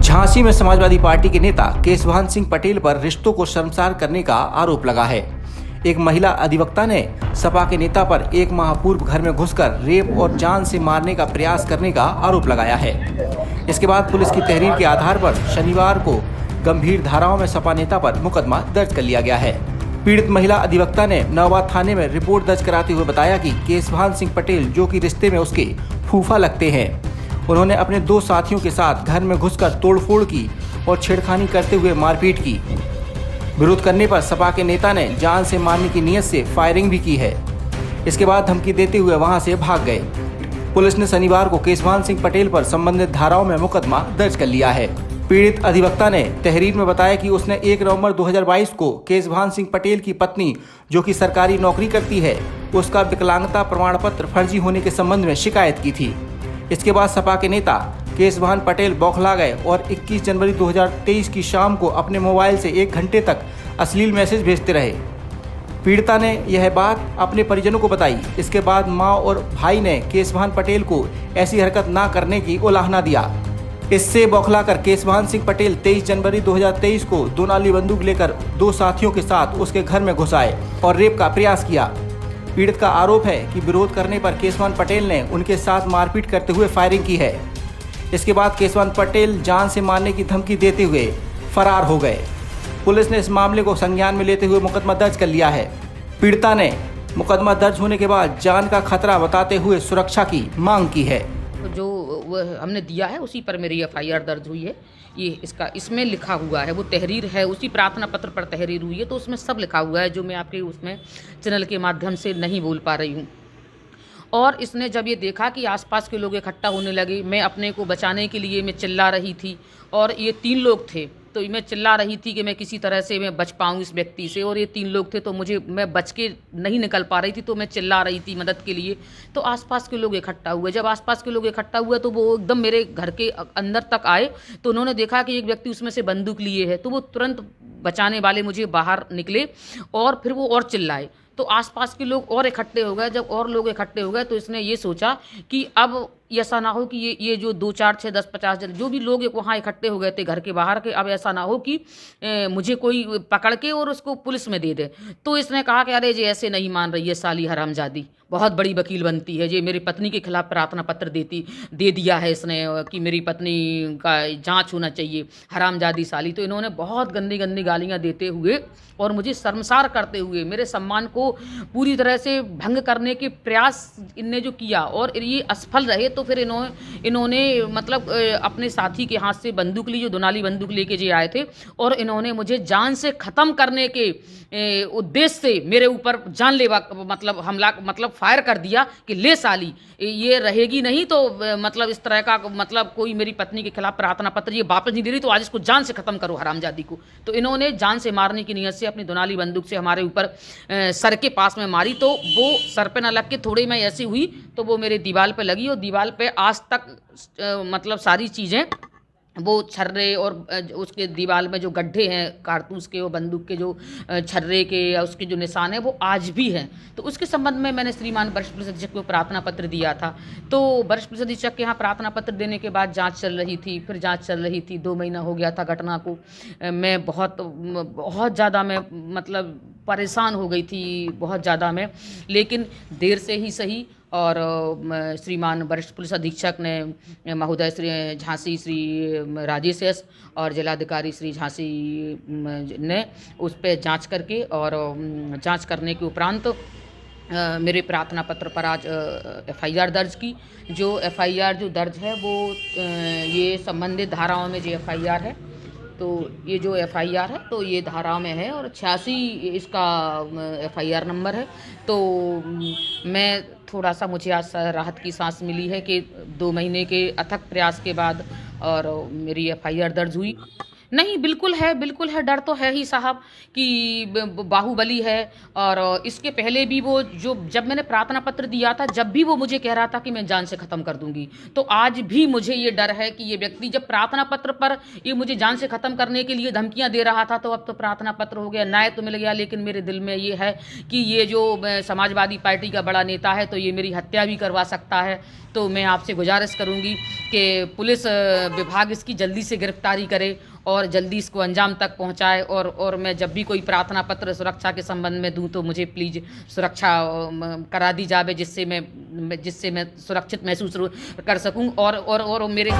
झांसी में समाजवादी पार्टी के नेता केशभान सिंह पटेल पर रिश्तों को शर्मसार करने का आरोप लगा है। एक महिला अधिवक्ता ने सपा के नेता पर 1 माह पूर्व घर में घुसकर रेप और जान से मारने का प्रयास करने का आरोप लगाया है। इसके बाद पुलिस की तहरीर के आधार पर शनिवार को गंभीर धाराओं में सपा नेता पर मुकदमा दर्ज कर लिया गया है। पीड़ित महिला अधिवक्ता ने नवाबाद थाने में रिपोर्ट दर्ज कराते हुए बताया कि केशभान सिंह पटेल, जो कि रिश्ते में उसके फूफा लगते हैं, उन्होंने अपने 2 साथियों के साथ घर में घुसकर तोड़फोड़ की और छेड़खानी करते हुए मारपीट की। विरोध करने पर सपा के नेता ने जान से मारने की नीयत से फायरिंग भी की है। इसके बाद धमकी देते हुए वहां से भाग गए। पुलिस ने शनिवार को केशभान सिंह पटेल पर संबंधित धाराओं में मुकदमा दर्ज कर लिया है। पीड़ित अधिवक्ता ने तहरीर में बताया कि उसने 1 नवंबर 2022 को केशभान सिंह पटेल की पत्नी, जो कि सरकारी नौकरी करती है, उसका विकलांगता प्रमाण पत्र फर्जी होने के संबंध में शिकायत की थी। इसके बाद सपा के नेता केशभान पटेल बौखला गए और 21 जनवरी 2023 की शाम को अपने मोबाइल से 1 घंटे तक अश्लील मैसेज भेजते रहे। पीड़िता ने यह बात अपने परिजनों को बताई। इसके बाद मां और भाई ने केशभान पटेल को ऐसी हरकत ना करने की उलाहना दिया। इससे बौखलाकर केशभान सिंह पटेल 23 जनवरी 2023 को 2 नाली बंदूक लेकर 2 साथियों के साथ उसके घर में घुस आए और रेप का प्रयास किया। पीड़ित का आरोप है कि विरोध करने पर केशभान पटेल ने उनके साथ मारपीट करते हुए फायरिंग की है। इसके बाद केशभान पटेल जान से मारने की धमकी देते हुए फरार हो गए। पुलिस ने इस मामले को संज्ञान में लेते हुए मुकदमा दर्ज कर लिया है। पीड़िता ने मुकदमा दर्ज होने के बाद जान का खतरा बताते हुए सुरक्षा की मांग की है। जो हमने दिया है उसी पर मेरी एफआईआर दर्ज हुई है। इसमें लिखा हुआ है, वो तहरीर है, उसी प्रार्थना पत्र पर तहरीर हुई है, तो उसमें सब लिखा हुआ है जो मैं आपके उसमें चैनल के माध्यम से नहीं बोल पा रही हूँ। और इसने जब ये देखा कि आसपास के लोग इकट्ठा होने लगे, मैं अपने को बचाने के लिए मैं चिल्ला रही थी और ये 3 लोग थे, तो मैं चिल्ला रही थी कि मैं किसी तरह से मैं बच पाऊँ इस व्यक्ति से, और ये 3 लोग थे तो मैं बच के नहीं निकल पा रही थी, तो मैं चिल्ला रही थी मदद के लिए। तो आसपास के लोग इकट्ठा हुए। जब आसपास के लोग इकट्ठा हुए तो वो एकदम मेरे घर के अंदर तक आए, तो उन्होंने देखा कि एक व्यक्ति उसमें से बंदूक लिए है, तो वो तुरंत बचाने वाले मुझे बाहर निकले और फिर वो और चिल्लाए। तो आसपास के लोग और इकट्ठे हो गए। जब और लोग इकट्ठे हो गए तो इसने ये सोचा कि अब ऐसा ना हो कि ये जो 2, 4, 6, 10, 50 जन जो भी लोग वहाँ इकट्ठे हो गए थे घर के बाहर के, अब ऐसा ना हो कि मुझे कोई पकड़ के और उसको पुलिस में दे दे। तो इसने कहा कि अरे जी ऐसे नहीं मान रही है साली हरामजादी, बहुत बड़ी वकील बनती है, ये मेरी पत्नी के खिलाफ प्रार्थना पत्र दे दिया है इसने कि मेरी पत्नी का जांच होना चाहिए, हरामजादी साली। तो इन्होंने बहुत गंदी गंदी गालियां देते हुए और मुझे शर्मसार करते हुए मेरे सम्मान को पूरी तरह से भंग करने के प्रयास इनने जो किया, और ये असफल रहे, तो फिर इन्होंने मतलब अपने साथी के हाथ से बंदूक ली, जो 2 नाली बंदूक लेके जे आए थे, और इन्होंने मुझे जान से ख़त्म करने के उद्देश्य से मेरे ऊपर जानलेवा मतलब हमला मतलब फायर कर दिया कि ले साली ये रहेगी नहीं, तो मतलब इस तरह का मतलब कोई मेरी पत्नी के खिलाफ प्रार्थना पत्र ये वापस नहीं दे रही, तो आज इसको जान से ख़त्म करो हरामजादी को। तो इन्होंने जान से मारने की नीयत से अपनी 2 नाली बंदूक से हमारे ऊपर सर के पास में मारी, तो वो सर पे ना लग के थोड़ी मैं ऐसी हुई तो वो मेरे दीवार पे लगी, और दीवार पे आज तक मतलब सारी चीज़ें वो छर्रे और उसके दीवार में जो गड्ढे हैं कारतूस के, वो बंदूक के जो छर्रे के या उसके जो निशान है वो आज भी हैं। तो उसके संबंध में मैंने श्रीमान वरिष्ठ पुलिस अधीक्षक को प्रार्थना पत्र दिया था। तो वरिष्ठ पुलिस अधीक्षक के यहाँ प्रार्थना पत्र देने के बाद जांच चल रही थी, फिर जांच चल रही थी, 2 महीना हो गया था घटना को। मैं बहुत ज़्यादा मैं मतलब परेशान हो गई थी, बहुत ज़्यादा मैं, लेकिन देर से ही सही। और श्रीमान वरिष्ठ पुलिस अधीक्षक ने महोदय श्री झांसी श्री राजेश एस और जिलाधिकारी श्री झांसी ने उस पर जांच करके और जांच करने के उपरांत मेरे प्रार्थना पत्र पर आज एफआईआर दर्ज की। जो एफआईआर जो दर्ज है वो ये संबंधित धाराओं में जो एफआईआर है, तो ये जो एफआईआर है तो ये धारा में है और 86 इसका एफआईआर नंबर है। तो मैं थोड़ा सा मुझे आज राहत की सांस मिली है कि 2 महीने के अथक प्रयास के बाद और मेरी एफआईआर दर्ज हुई। नहीं, बिल्कुल है, डर तो है ही साहब कि बाहुबली है। और इसके पहले भी वो जो जब मैंने प्रार्थना पत्र दिया था, जब भी वो मुझे कह रहा था कि मैं जान से ख़त्म कर दूंगी, तो आज भी मुझे ये डर है कि ये व्यक्ति जब प्रार्थना पत्र पर ये मुझे जान से ख़त्म करने के लिए धमकियां दे रहा था, तो अब तो प्रार्थना पत्र हो गया, न्याय तो मिल गया, लेकिन मेरे दिल में ये है कि ये जो समाजवादी पार्टी का बड़ा नेता है, तो ये मेरी हत्या भी करवा सकता है। तो मैं आपसे गुजारिश करूंगी कि पुलिस विभाग इसकी जल्दी से गिरफ्तारी करे और जल्दी इसको अंजाम तक पहुंचाए। और मैं जब भी कोई प्रार्थना पत्र सुरक्षा के संबंध में दूं, तो मुझे प्लीज़ सुरक्षा करा दी जावे, जिससे मैं सुरक्षित महसूस कर सकूं। और मेरे